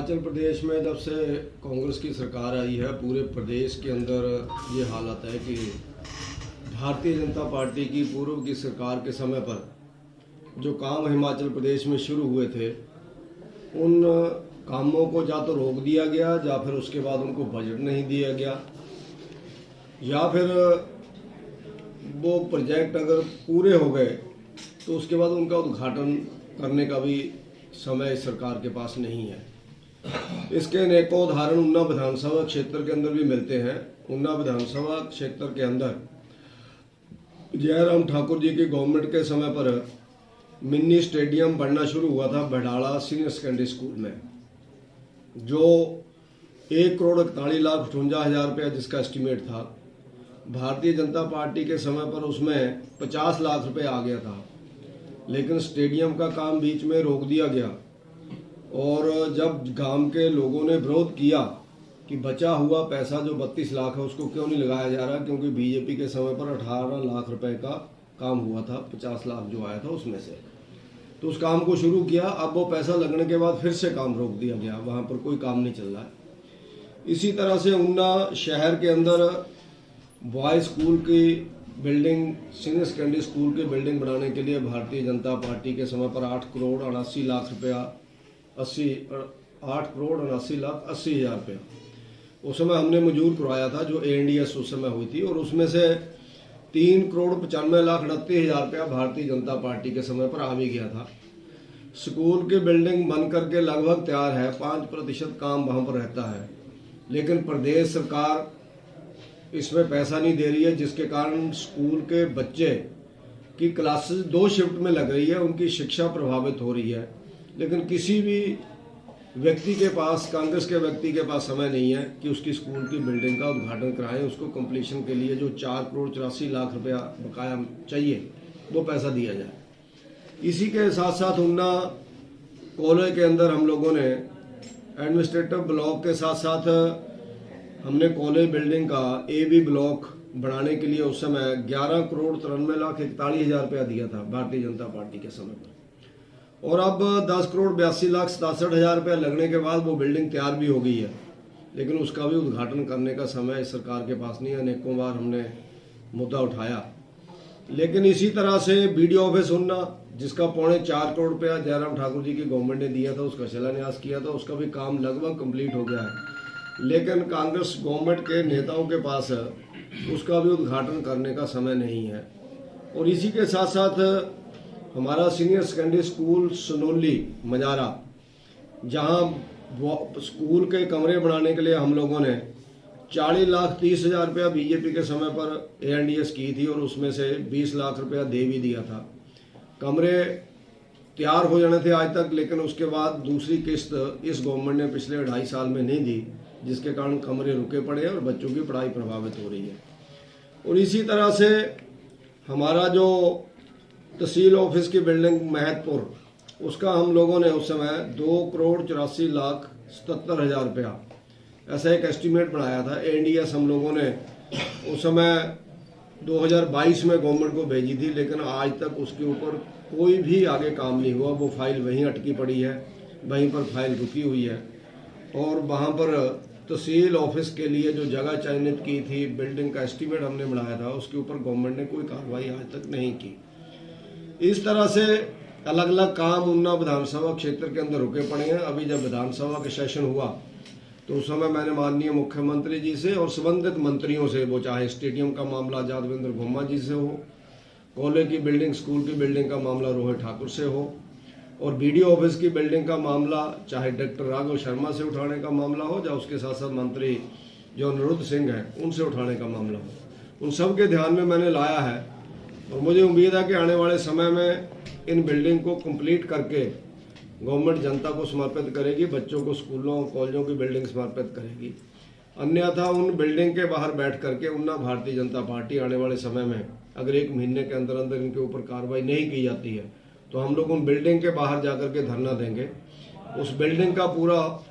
हिमाचल प्रदेश में जब से कांग्रेस की सरकार आई है, पूरे प्रदेश के अंदर ये हालत है कि भारतीय जनता पार्टी की पूर्व की सरकार के समय पर जो काम हिमाचल प्रदेश में शुरू हुए थे, उन कामों को या तो रोक दिया गया या फिर उसके बाद उनको बजट नहीं दिया गया, या फिर वो प्रोजेक्ट अगर पूरे हो गए तो उसके बाद उनका उद्घाटन करने का भी समय सरकार के पास नहीं है। इसके अनेकों उदाहरण ऊना विधानसभा क्षेत्र के अंदर भी मिलते हैं। ऊना विधानसभा क्षेत्र के अंदर जयराम ठाकुर जी की गवर्नमेंट के समय पर मिनी स्टेडियम बनना शुरू हुआ था बडाला सीनियर सेकेंडरी स्कूल में, जो 1,41,58,000 रुपया जिसका एस्टीमेट था। भारतीय जनता पार्टी के समय पर उसमें 50 लाख रुपए आ गया था, लेकिन स्टेडियम का काम बीच में रोक दिया गया। और जब गांव के लोगों ने विरोध किया कि बचा हुआ पैसा जो 32 लाख है उसको क्यों नहीं लगाया जा रहा, क्योंकि बीजेपी के समय पर 18 लाख रुपए का काम हुआ था, 50 लाख जो आया था उसमें से, तो उस काम को शुरू किया। अब वो पैसा लगने के बाद फिर से काम रोक दिया गया, वहाँ पर कोई काम नहीं चल रहा है। इसी तरह से ऊना शहर के अंदर बॉयज स्कूल की बिल्डिंग, सीनियर सेकेंडरी स्कूल की बिल्डिंग बनाने के लिए भारतीय जनता पार्टी के समय पर 8,79,00,000 रुपया 8,79,80,000 रुपया उस समय हमने मंजूर करवाया था, जो ANDS उस समय हुई थी। और उसमें से 3,95,29,000 रुपया भारतीय जनता पार्टी के समय पर आ भी गया था। स्कूल की बिल्डिंग बन करके लगभग तैयार है, 5% काम वहाँ पर रहता है, लेकिन प्रदेश सरकार इसमें पैसा नहीं दे रही है, जिसके कारण स्कूल के बच्चे की क्लासेस 2 शिफ्ट में लग रही है, उनकी शिक्षा प्रभावित हो रही है। लेकिन किसी भी व्यक्ति के पास, कांग्रेस के व्यक्ति के पास समय नहीं है कि उसकी स्कूल की बिल्डिंग का उद्घाटन कराएं, उसको कंप्लीशन के लिए जो 4,84,00,000 रुपया बकाया चाहिए वो पैसा दिया जाए। इसी के साथ साथ ऊना कॉलेज के अंदर हम लोगों ने एडमिनिस्ट्रेटिव ब्लॉक के साथ साथ हमने कॉलेज बिल्डिंग का AB ब्लॉक बनाने के लिए उस समय 11,93,41,000 रुपया दिया था भारतीय जनता पार्टी के समय पर। और अब 10,82,67,000 रुपया लगने के बाद वो बिल्डिंग तैयार भी हो गई है, लेकिन उसका भी उद्घाटन करने का समय इस सरकार के पास नहीं है। अनेकों बार हमने मुद्दा उठाया, लेकिन इसी तरह से BDO ऑफिस ऊना, जिसका 4.25 करोड़ रुपया जयराम ठाकुर जी की गवर्नमेंट ने दिया था, उसका शिलान्यास किया था, उसका भी काम लगभग कंप्लीट हो गया है, लेकिन कांग्रेस गवर्नमेंट के नेताओं के पास उसका भी उद्घाटन करने का समय नहीं है। और इसी के साथ साथ हमारा senior secondary school Sanauli Majara, जहां स्कूल के कमरे बनाने के लिए हम लोगों ने 40,30,000 रुपया बीजेपी के समय पर ANDS की थी, और उसमें से 20 लाख रुपया दे भी दिया था। कमरे तैयार हो जाने थे आज तक, लेकिन उसके बाद दूसरी किस्त इस गवर्नमेंट ने पिछले 2.5 साल में नहीं दी, जिसके कारण कमरे रुके पड़े हैं और बच्चों की पढ़ाई प्रभावित हो रही है। और इसी तरह से हमारा जो तहसील ऑफिस की बिल्डिंग महतपुर, उसका हम लोगों ने उस समय 2,84,77,000 रुपया ऐसा एक एस्टीमेट बनाया था। ANDS हम लोगों ने उस समय 2022 में गवर्नमेंट को भेजी थी, लेकिन आज तक उसके ऊपर कोई भी आगे काम नहीं हुआ। वो फाइल वहीं अटकी पड़ी है, वहीं पर फाइल रुकी हुई है। और वहाँ पर तहसील ऑफिस के लिए जो जगह चयनित की थी, बिल्डिंग का एस्टीमेट हमने बनाया था, उसके ऊपर गवर्नमेंट ने कोई कार्रवाई आज तक नहीं की। इस तरह से अलग अलग काम ऊना विधानसभा क्षेत्र के अंदर रुके पड़े हैं। अभी जब विधानसभा का सेशन हुआ तो उस समय मैंने माननीय मुख्यमंत्री जी से और संबंधित मंत्रियों से, वो चाहे स्टेडियम का मामला यादवेंद्र घुम्मा जी से हो, कॉलेज की बिल्डिंग, स्कूल की बिल्डिंग का मामला रोहित ठाकुर से हो, और BDO ऑफिस की बिल्डिंग का मामला चाहे डॉक्टर राघव शर्मा से उठाने का मामला हो, या उसके साथ साथ मंत्री जो अनिरुद्ध सिंह हैं उनसे उठाने का मामला हो, उन सब के ध्यान में मैंने लाया है। और मुझे उम्मीद है कि आने वाले समय में इन बिल्डिंग को कंप्लीट करके गवर्नमेंट जनता को समर्पित करेगी, बच्चों को स्कूलों कॉलेजों की बिल्डिंग समर्पित करेगी। अन्यथा उन बिल्डिंग के बाहर बैठ करके ऊना भारतीय जनता पार्टी आने वाले समय में अगर 1 महीने के अंदर अंदर इनके ऊपर कार्रवाई नहीं की जाती है तो हम लोग उन बिल्डिंग के बाहर जाकर के धरना देंगे। उस बिल्डिंग का पूरा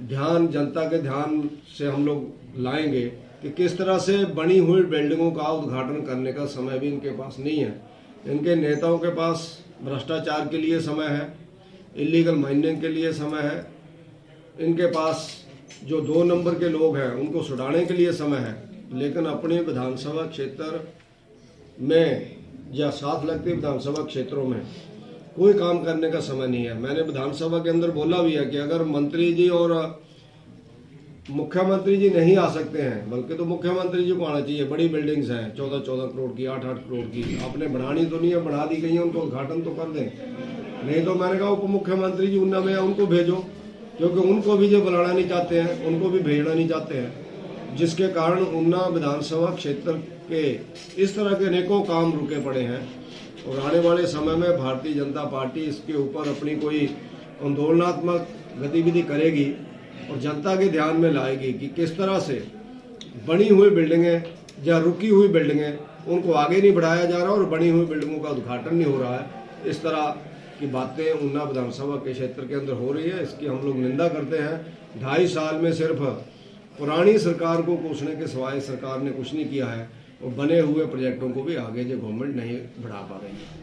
ध्यान जनता के ध्यान से हम लोग लाएंगे कि किस तरह से बनी हुई बिल्डिंगों का उद्घाटन करने का समय भी इनके पास नहीं है। इनके नेताओं के पास भ्रष्टाचार के लिए समय है, इलीगल माइनिंग के लिए समय है, इनके पास जो 2 नंबर के लोग हैं उनको छुड़ाने के लिए समय है, लेकिन अपने विधानसभा क्षेत्र में या साथ लगते विधानसभा क्षेत्रों में कोई काम करने का समय नहीं है। मैंने विधानसभा के अंदर बोला भी है कि अगर मंत्री जी और मुख्यमंत्री जी नहीं आ सकते हैं, बल्कि तो मुख्यमंत्री जी को आना चाहिए। बड़ी बिल्डिंग्स हैं 14-14 करोड़ की, 8-8 करोड़ की, आपने बनानी तो नहीं है, बना दी गई है, उनको उद्घाटन तो कर दें। नहीं तो मैंने कहा उप मुख्यमंत्री जी ऊना में उनको भेजो, क्योंकि उनको भी जो बुलाना नहीं चाहते हैं, उनको भी भेजना नहीं चाहते हैं, जिसके कारण ऊना विधानसभा क्षेत्र के इस तरह के अनेकों काम रुके पड़े हैं। और आने वाले समय में भारतीय जनता पार्टी इसके ऊपर अपनी कोई आंदोलनात्मक गतिविधि करेगी और जनता के ध्यान में लाएगी कि किस तरह से बनी हुई बिल्डिंगें या रुकी हुई बिल्डिंगें उनको आगे नहीं बढ़ाया जा रहा और बनी हुई बिल्डिंगों का उद्घाटन नहीं हो रहा है। इस तरह की बातें ऊना विधानसभा के क्षेत्र के अंदर हो रही है, इसकी हम लोग निंदा करते हैं। 2.5 साल में सिर्फ पुरानी सरकार को कोसने के सिवाय सरकार ने कुछ नहीं किया है और बने हुए प्रोजेक्टों को भी आगे जो गवर्नमेंट नहीं बढ़ा पा रही है।